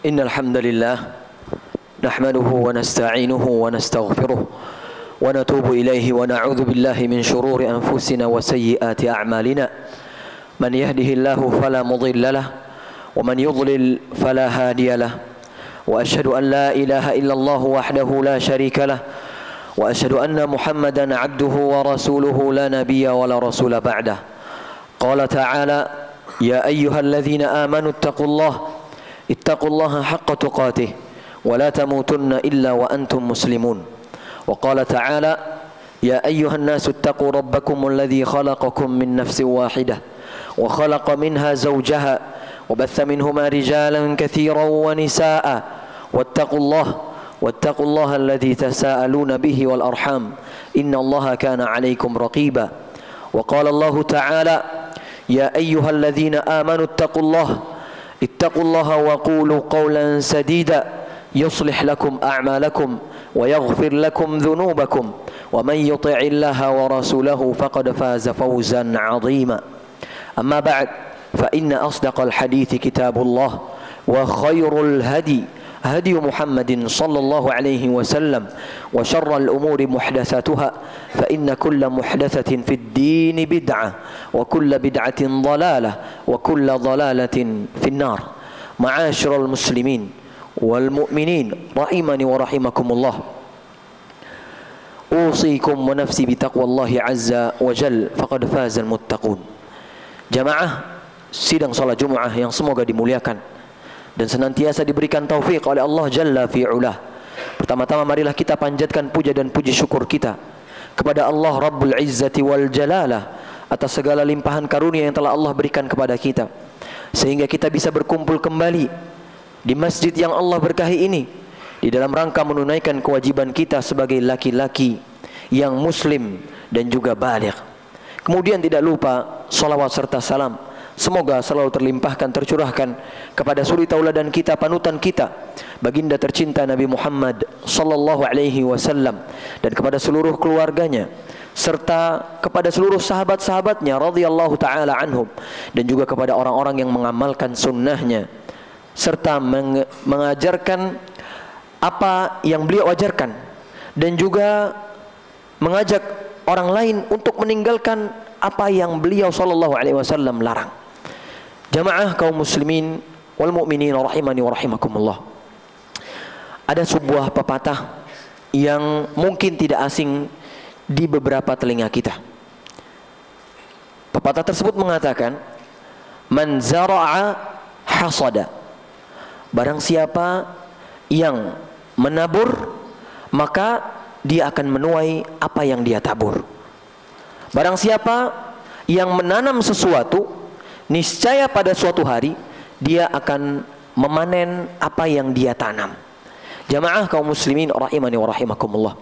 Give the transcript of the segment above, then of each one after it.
إن الحمد لله نحمده ونستعينه ونستغفره ونتوب إليه ونعوذ بالله من شرور أنفسنا وسيئات أعمالنا من يهده الله فلا مضل له ومن يضلل فلا هادي له وأشهد أن لا إله إلا الله وحده لا شريك له وأشهد أن محمدا عبده ورسوله لا نبي ولا رسول بعده قال تعالى يا أيها الذين آمنوا اتقوا الله حق تقاته ولا تموتن إلا وأنتم مسلمون وقال تعالى يا أيها الناس اتقوا ربكم الذي خلقكم من نفس واحدة وخلق منها زوجها وبث منهما رجالا كثيرا ونساء واتقوا الله الذي تساءلون به والأرحام إن الله كان عليكم رقيبا وقال الله تعالى يا أيها الذين آمنوا اتقوا الله وقولوا قولا سديدا يصلح لكم أعمالكم ويغفر لكم ذنوبكم ومن يطع الله ورسوله فقد فاز فوزا عظيما أما بعد فإن أصدق الحديث كتاب الله وخير الهدي هدي محمد صلى الله عليه وسلم وشر الأمور محدثاتها فإن كل محدثة في الدين بدعة وكل بدعة ضلالة وكل ضلالة في النار معاشر المسلمين والمؤمنين رحمني ورحمكم الله أوصيكم ونفسي بتقوى الله عز وجل فقد فاز المتقون Jamaah sidang salat Jumat yang semoga dimuliakan dan senantiasa diberikan taufik oleh Allah Jalla fi'ulah. Pertama-tama marilah kita panjatkan puja dan puji syukur kita kepada Allah Rabbul Izzati wal Jalalah atas segala limpahan karunia yang telah Allah berikan kepada kita sehingga kita bisa berkumpul kembali di masjid yang Allah berkahi ini di dalam rangka menunaikan kewajiban kita sebagai laki-laki yang muslim dan juga baligh. Kemudian tidak lupa salawat serta salam semoga selalu terlimpahkan, tercurahkan kepada suri tauladan kita, panutan kita, baginda tercinta Nabi Muhammad sallallahu alaihi wasallam dan kepada seluruh keluarganya serta kepada seluruh sahabat-sahabatnya radhiyallahu taala anhum dan juga kepada orang-orang yang mengamalkan sunnahnya serta mengajarkan apa yang beliau ajarkan dan juga mengajak orang lain untuk meninggalkan apa yang beliau sallallahu alaihi wasallam larang. Jamaah kaum muslimin wal mu'minin rahimani wa rahimakumullah. Ada sebuah pepatah yang mungkin tidak asing di beberapa telinga kita. Pepatah tersebut mengatakan, "Man zara'a hasada." Barang siapa yang menabur, maka dia akan menuai apa yang dia tabur. Barang siapa yang menanam sesuatu, niscaya pada suatu hari dia akan memanen apa yang dia tanam. Jamaah kaum muslimin rahimani wa rahimakumullah.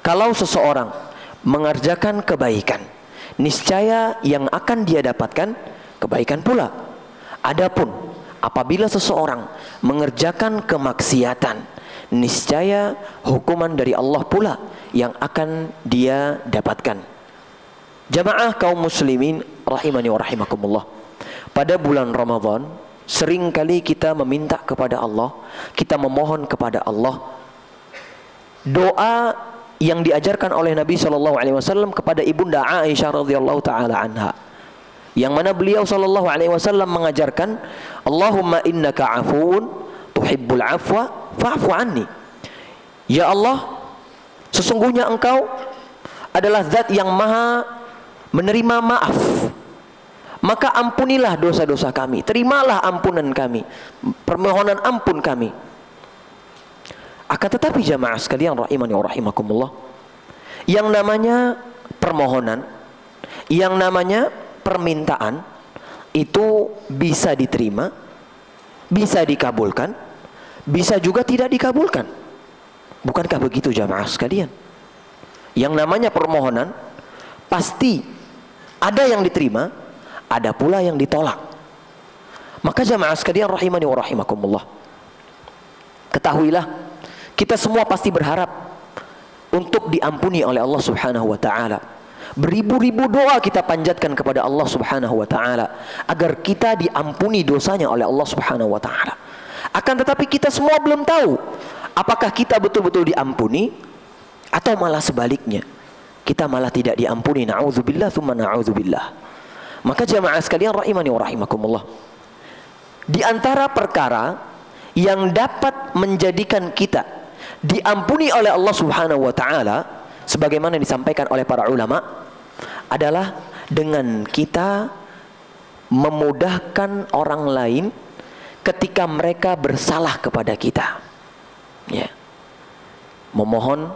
Kalau seseorang mengerjakan kebaikan, niscaya yang akan dia dapatkan kebaikan pula. Adapun apabila seseorang mengerjakan kemaksiatan, niscaya hukuman dari Allah pula yang akan dia dapatkan. Jamaah kaum muslimin rahimani wa rahimakumullah. Pada bulan Ramadan seringkali kita meminta kepada Allah, kita memohon kepada Allah doa yang diajarkan oleh Nabi sallallahu alaihi wasallam kepada ibunda Aisyah radhiyallahu taala anha. Yang mana beliau sallallahu alaihi wasallam mengajarkan, Allahumma innaka afuun tuhibbul afwa fa'fu anni. Ya Allah, sesungguhnya Engkau adalah zat yang maha menerima maaf, maka ampunilah dosa-dosa kami, terimalah ampunan kami, permohonan ampun kami. Akan tetapi jamaah sekalian rahimani wa rahimakumullah, yang namanya permohonan, yang namanya permintaan itu bisa diterima, bisa dikabulkan, bisa juga tidak dikabulkan. Bukankah begitu jamaah sekalian? Yang namanya permohonan pasti ada yang diterima, ada pula yang ditolak. Maka jamaah sekalian rahimani wa rahimakumullah, ketahuilah kita semua pasti berharap untuk diampuni oleh Allah Subhanahu wa taala. Beribu-ribu doa kita panjatkan kepada Allah Subhanahu wa taala agar kita diampuni dosanya oleh Allah Subhanahu wa taala. Akan tetapi kita semua belum tahu apakah kita betul-betul diampuni atau malah sebaliknya, kita malah tidak diampuni. Na'udzubillah tsumma na'udzubillah. Maka jamaah sekalian rahimani wa rahimakumullah, di antara perkara yang dapat menjadikan kita diampuni oleh Allah Subhanahu wa taala sebagaimana disampaikan oleh para ulama adalah dengan kita memudahkan orang lain ketika mereka bersalah kepada kita, ya. Memohon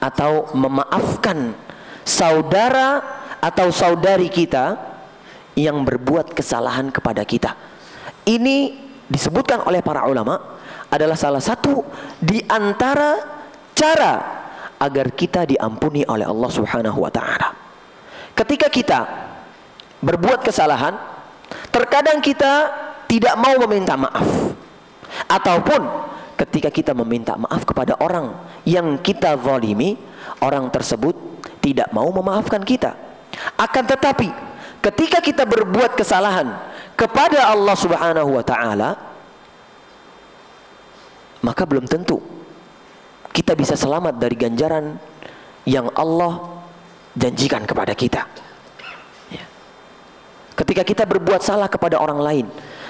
atau memaafkan saudara atau saudari kita yang berbuat kesalahan kepada kita. Ini disebutkan oleh para ulama adalah salah satu di antara cara agar kita diampuni oleh Allah Subhanahu wa taala. Ketika kita berbuat kesalahan, terkadang kita tidak mau meminta maaf, ataupun ketika kita meminta maaf kepada orang yang kita zalimi, orang tersebut tidak mau memaafkan kita. Akan tetapi ketika kita berbuat kesalahan kepada Allah Subhanahu wa taala, maka belum tentu kita bisa selamat dari ganjaran yang Allah janjikan kepada kita. Ya. Ketika kita berbuat salah kepada orang lain,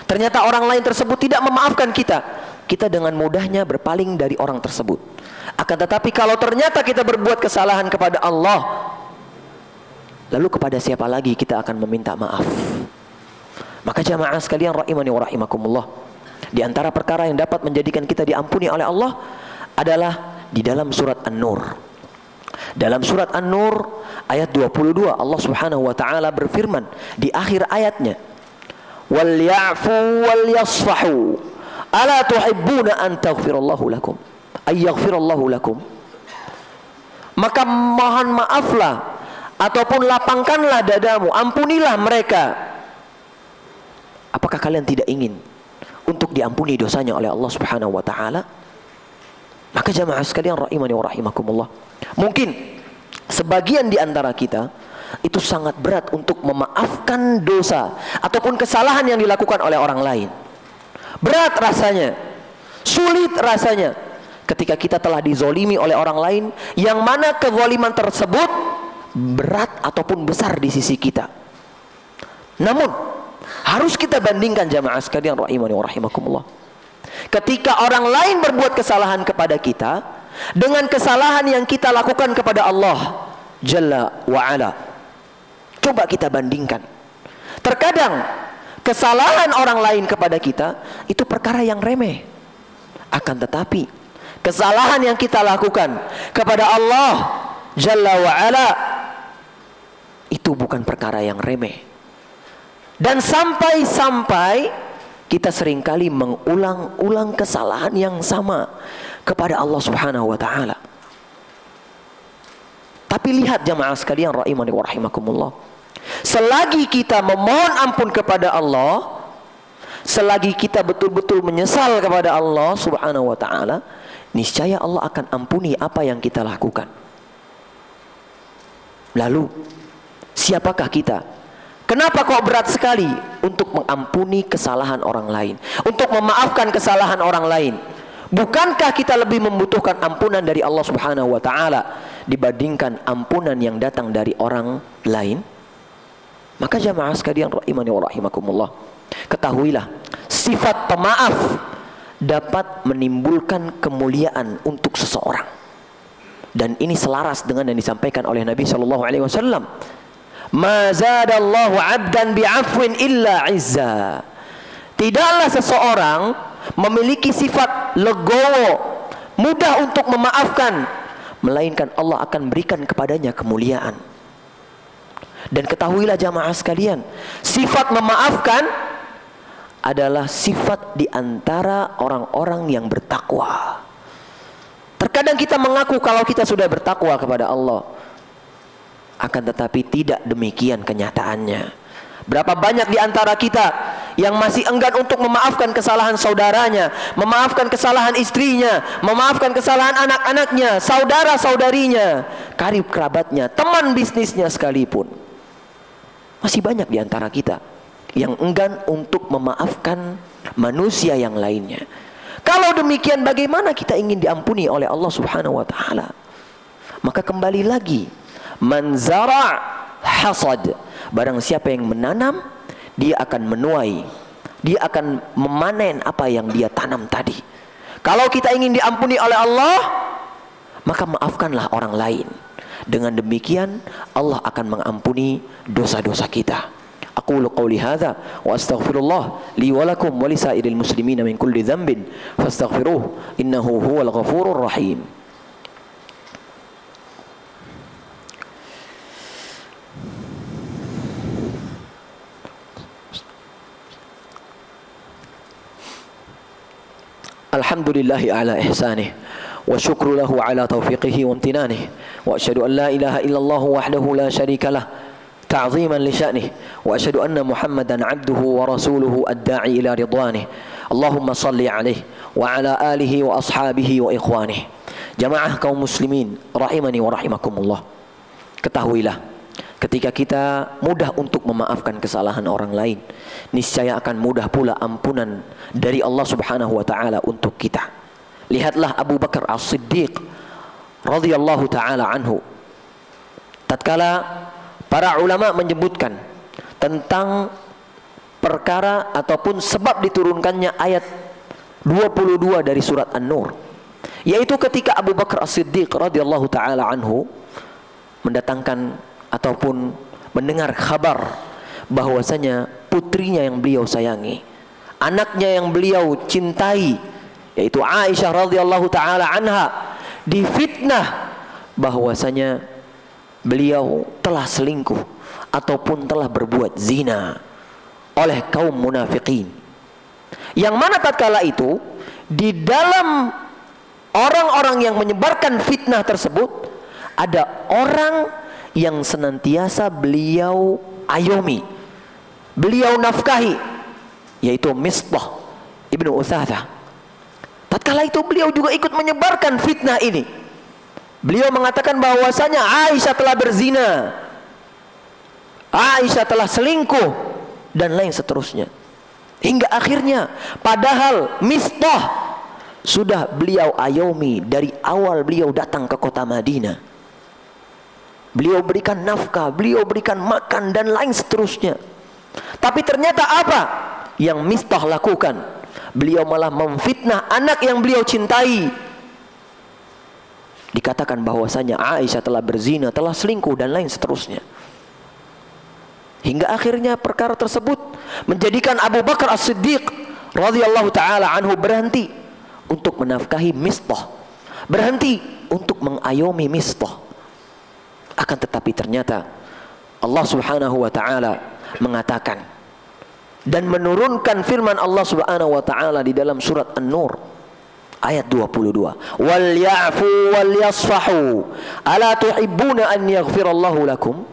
ternyata orang lain tersebut tidak memaafkan kita, kita dengan mudahnya berpaling dari orang tersebut. Akan tetapi kalau ternyata kita berbuat kesalahan kepada Allah, lalu kepada siapa lagi kita akan meminta maaf? Maka jamaah sekalian rahimani wa rahimakumullah, di antara perkara yang dapat menjadikan kita diampuni oleh Allah adalah di dalam surat An-Nur. Dalam surat An-Nur ayat 22, Allah Subhanahu wa taala berfirman di akhir ayatnya, "Wal ya'fu wal yasfahu, ala tuhibbuna an taghfirallahu lakum?" Ay yaghfirallahu lakum. Maka mohon maaflah ataupun lapangkanlah dadamu, ampunilah mereka. Apakah kalian tidak ingin untuk diampuni dosanya oleh Allah Subhanahu wa taala? Maka jamaah sekalian rahimani wa rahimakumullah, mungkin sebagian di antara kita itu sangat berat untuk memaafkan dosa ataupun kesalahan yang dilakukan oleh orang lain. Berat rasanya, sulit rasanya ketika kita telah dizolimi oleh orang lain, yang mana kezaliman tersebut berat ataupun besar di sisi kita. Namun harus kita bandingkan jamaah sekalian rahimani wa rahimakumullah, ketika orang lain berbuat kesalahan kepada kita dengan kesalahan yang kita lakukan kepada Allah Jalla wa Ala. Coba kita bandingkan. Terkadang kesalahan orang lain kepada kita itu perkara yang remeh, akan tetapi kesalahan yang kita lakukan kepada Allah Jalla wa Ala itu bukan perkara yang remeh. Dan sampai-sampai kita seringkali mengulang-ulang kesalahan yang sama kepada Allah Subhanahu wa taala. Tapi lihat jamaah sekalian rahimani wa rahimakumullah, selagi kita memohon ampun kepada Allah, selagi kita betul-betul menyesal kepada Allah Subhanahu wa taala, niscaya Allah akan ampuni apa yang kita lakukan. Lalu siapakah kita? Kenapa kok berat sekali untuk mengampuni kesalahan orang lain, untuk memaafkan kesalahan orang lain? Bukankah kita lebih membutuhkan ampunan dari Allah Subhanahu wa taala dibandingkan ampunan yang datang dari orang lain? Maka jamaah sekalian rahimani wa rahimakumullah, ketahuilah sifat pemaaf dapat menimbulkan kemuliaan untuk seseorang. Dan ini selaras dengan yang disampaikan oleh Nabi sallallahu alaihi wasallam, "Ma zadallahu 'abdan bi'afwin illa 'izza." Tidaklah seseorang memiliki sifat legowo, mudah untuk memaafkan, melainkan Allah akan berikan kepadanya kemuliaan. Dan ketahuilah jamaah sekalian, sifat memaafkan adalah sifat di antara orang-orang yang bertakwa. Terkadang kita mengaku kalau kita sudah bertakwa kepada Allah, akan tetapi tidak demikian kenyataannya. Berapa banyak di antara kita yang masih enggan untuk memaafkan kesalahan saudaranya, memaafkan kesalahan istrinya, memaafkan kesalahan anak-anaknya, saudara-saudarinya, karib kerabatnya, teman bisnisnya sekalipun. Masih banyak di antara kita yang enggan untuk memaafkan manusia yang lainnya. Kalau demikian bagaimana kita ingin diampuni oleh Allah Subhanahu wa taala? Maka kembali lagi, man zara' hasad. Barang siapa yang menanam, dia akan menuai, dia akan memanen apa yang dia tanam tadi. Kalau kita ingin diampuni oleh Allah, maka maafkanlah orang lain. Dengan demikian Allah akan mengampuni dosa-dosa kita. Aqulu qawli hadza wa astaghfirullah li wa lakum wa lisairil muslimina min kulli dhanbin fastaghfiruhu innahu huwal ghafurur rahim. Alhamdulillahi ala ihsanih wa syukru lahu ala taufiqihi wa amtinanih wa asyhadu an la ilaha illallah wahdahu la syarika lah ta'ziman li sya'nih wa asyhadu anna Muhammadan 'abduhu wa rasuluhu ad-da'i ila ridwanih. Allahumma salli alaihi wa ala alihi wa ashabihi wa ikhwanih. Jamaah kaum muslimin rahimani wa rahimakumullah. Ketahuilah, ketika kita mudah untuk memaafkan kesalahan orang lain, niscaya akan mudah pula ampunan dari Allah Subhanahu wa taala untuk kita. Lihatlah Abu Bakar As-Siddiq radhiyallahu taala anhu. Tatkala para ulama menyebutkan tentang perkara ataupun sebab diturunkannya ayat 22 dari surat An-Nur, yaitu ketika Abu Bakar As-Siddiq radhiyallahu taala anhu mendatangkan ataupun mendengar kabar bahwasanya putrinya yang beliau sayangi, anaknya yang beliau cintai, yaitu Aisyah radhiyallahu taala anha, difitnah bahwasanya beliau telah selingkuh ataupun telah berbuat zina oleh kaum munafikin. Yang mana tatkala itu di dalam orang-orang yang menyebarkan fitnah tersebut ada orang yang senantiasa beliau ayomi, beliau nafkahi, yaitu Mistah ibnu Utsatsah. Tatkala itu beliau juga ikut menyebarkan fitnah ini. Beliau mengatakan bahwasanya Aisyah telah berzina, Aisyah telah selingkuh, dan lain seterusnya. Hingga akhirnya padahal Mistah sudah beliau ayomi dari awal beliau datang ke kota Madinah. Beliau berikan nafkah, beliau berikan makan dan lain seterusnya. Tapi ternyata apa yang Mistah lakukan? Beliau malah memfitnah anak yang beliau cintai. Dikatakan bahwasanya Aisyah telah berzina, telah selingkuh dan lain seterusnya. Hingga akhirnya perkara tersebut menjadikan Abu Bakar As-Siddiq radhiyallahu taala anhu berhenti untuk menafkahi Mistah, berhenti untuk mengayomi Mistah. Akan tetapi ternyata Allah Subhanahu wa taala mengatakan dan menurunkan firman Allah Subhanahu wa taala di dalam surat An-Nur ayat 22, wal ya'fu wal yasfahu ala tuhibbuna an yaghfirallahu lakum.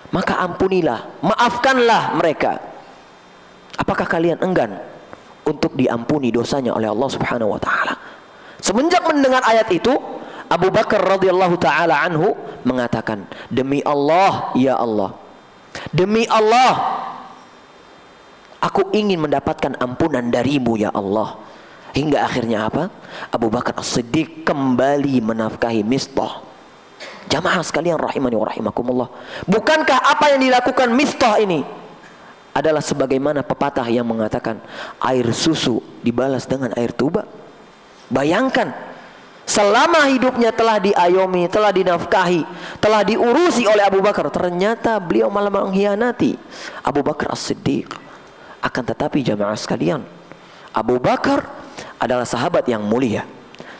Maka ampunilah, maafkanlah mereka. Apakah kalian enggan untuk diampuni dosanya oleh Allah Subhanahu wa taala? Semenjak mendengar ayat itu, Abu Bakar radhiyallahu taala anhu mengatakan, demi Allah ya Allah, demi Allah, aku ingin mendapatkan ampunan darimu ya Allah. Hingga akhirnya apa? Abu Bakar As-Siddiq kembali menafkahi Mistah. Jamaah sekalian rahimani wa rahimakumullah, bukankah apa yang dilakukan Mistah ini adalah sebagaimana pepatah yang mengatakan air susu dibalas dengan air tuba? Bayangkan, selama hidupnya telah diayomi, telah dinafkahi, telah diurusi oleh Abu Bakar, ternyata beliau malah mengkhianati Abu Bakar As-Siddiq. Akan tetapi jamaah sekalian, Abu Bakar adalah sahabat yang mulia.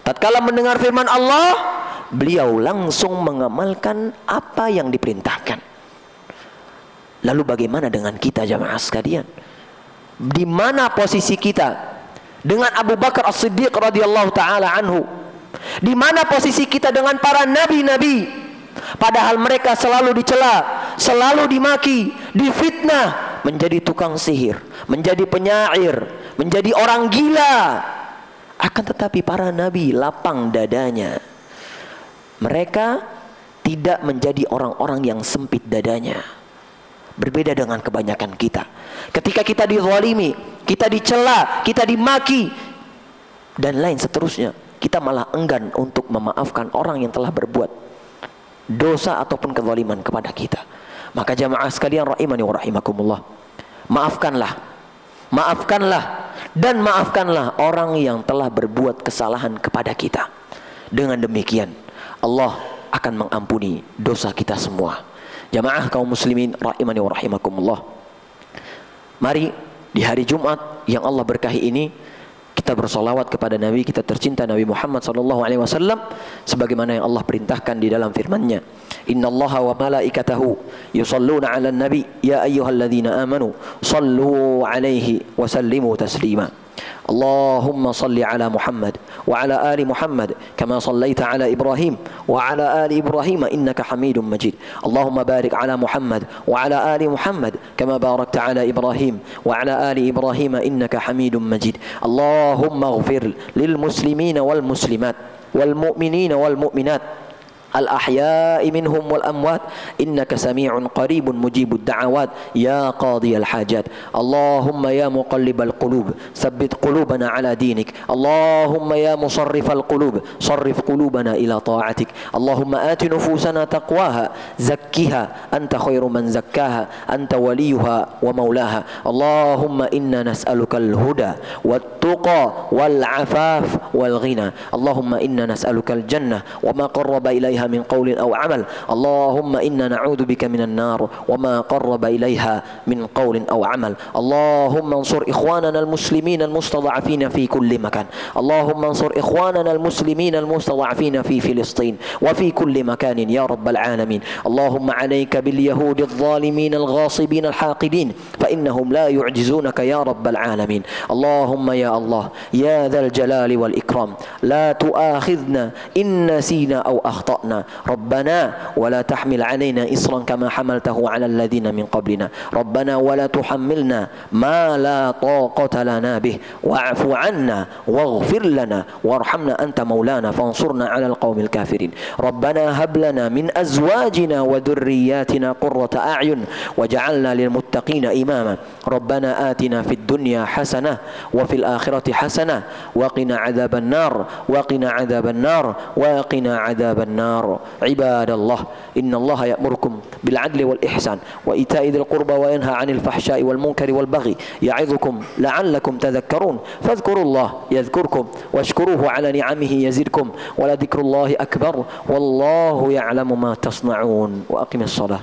Tatkala mendengar firman Allah, beliau langsung mengamalkan apa yang diperintahkan. Lalu bagaimana dengan kita jamaah sekalian? Di mana posisi kita dengan Abu Bakar As-Siddiq radhiyallahu taala anhu? Di mana posisi kita dengan para nabi-nabi? Padahal mereka selalu dicela, selalu dimaki, difitnah, menjadi tukang sihir, menjadi penyair, menjadi orang gila. Akan tetapi para nabi lapang dadanya. Mereka tidak menjadi orang-orang yang sempit dadanya. Berbeda dengan kebanyakan kita. Ketika kita dizalimi, kita dicela, kita dimaki, dan lain seterusnya. Kita malah enggan untuk memaafkan orang yang telah berbuat dosa ataupun kezaliman kepada kita. Maka jamaah sekalian rahimani wa rahimakumullah, maafkanlah dan maafkanlah orang yang telah berbuat kesalahan kepada kita. Dengan demikian Allah akan mengampuni dosa kita semua. Jamaah kaum muslimin rahimani wa rahimakumullah, mari di hari Jumat yang Allah berkahi ini kita bersolawat kepada Nabi kita tercinta Nabi Muhammad sallallahu alaihi wasallam sebagaimana yang Allah perintahkan di dalam firman-Nya. Innallaha wa malaikatahu yusalluna 'alan nabi ya ayyuhalladzina amanu sallu 'alaihi wa sallimu taslima. Allahumma salli ala Muhammad wa ala ali Muhammad kama sallaita ala Ibrahim wa ala ali Ibrahim innaka Hamidum Majid. Allahumma barik ala Muhammad wa ala ali Muhammad kama barakta ala Ibrahim wa ala ali Ibrahim innaka Hamidum Majid. Allahumma ighfir lil muslimina wal muslimat wal mu'minina wal mu'minat الأحياء منهم والأموات إنك سميع قريب مجيب الدعوات يا قاضي الحاجات. اللهم يا مقلب القلوب ثبت قلوبنا على دينك. اللهم يا مصرف القلوب صرف قلوبنا إلى طاعتك. اللهم آت نفوسنا تقواها زكها أنت خير من زكاها أنت وليها ومولاها. اللهم إنا نسألك الهدى والتقى والعفاف والغنى. اللهم إنا نسألك الجنة وما قرب إليها من قول أو عمل. اللهم إنا نعوذ بك من النار وما قرب إليها من قول أو عمل. اللهم انصر إخواننا المسلمين المستضعفين في كل مكان. اللهم انصر إخواننا المسلمين المستضعفين في فلسطين وفي كل مكان يا رب العالمين. اللهم عليك باليهود الظالمين الغاصبين الحاقدين فإنهم لا يعجزونك يا رب العالمين. اللهم يا الله يا ذا الجلال والإكرام لا تؤاخذنا إن نسينا أو أخطأنا ربنا ولا تحمل علينا إصرا كما حملته على الذين من قبلنا ربنا ولا تحملنا ما لا طاقة لنا به واعف عنا واغفر لنا وارحمنا أنت مولانا فانصرنا على القوم الكافرين. ربنا هب لنا من أزواجنا وذرياتنا قرة أعين وجعلنا للمتقين إماما. ربنا آتنا في الدنيا حسنة وفي الآخرة حسنة وقنا عذاب النار وقنا عذاب النار وقنا عذاب النار. عباد الله إن الله يأمركم بالعدل والإحسان وإيتاء ذي القربى وينهى عن الفحشاء والمنكر والبغي يعظكم لعلكم تذكرون. فاذكروا الله يذكركم واشكروه على نعمه يزدكم ولذكر الله أكبر والله يعلم ما تصنعون. وأقم الصلاة.